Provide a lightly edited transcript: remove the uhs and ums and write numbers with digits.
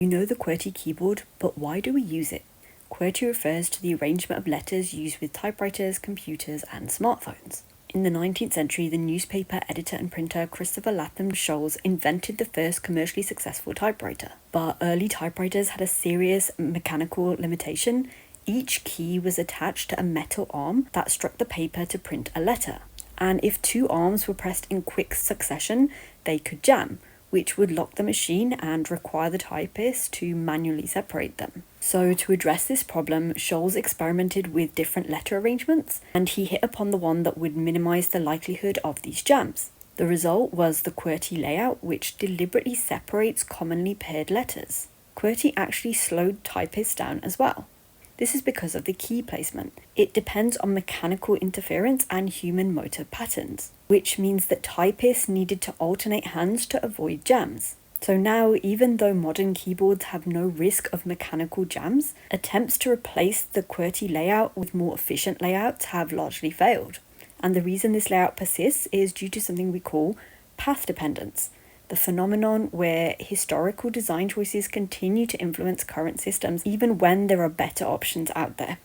You know the QWERTY keyboard, but why do we use it? QWERTY refers to the arrangement of letters used with typewriters, computers, and smartphones. In the 19th century, the newspaper editor and printer Christopher Latham Sholes invented the first commercially successful typewriter. But early typewriters had a serious mechanical limitation. Each key was attached to a metal arm that struck the paper to print a letter. And if two arms were pressed in quick succession, they could jam, which would lock the machine and require the typist to manually separate them. So to address this problem, Sholes experimented with different letter arrangements, and he hit upon the one that would minimize the likelihood of these jams. The result was the QWERTY layout, which deliberately separates commonly paired letters. QWERTY actually slowed typists down as well. This is because of the key placement. It depends on mechanical interference and human motor patterns, which means that typists needed to alternate hands to avoid jams. So now, even though modern keyboards have no risk of mechanical jams, attempts to replace the QWERTY layout with more efficient layouts have largely failed. And the reason this layout persists is due to something we call path dependence, the phenomenon where historical design choices continue to influence current systems even when there are better options out there.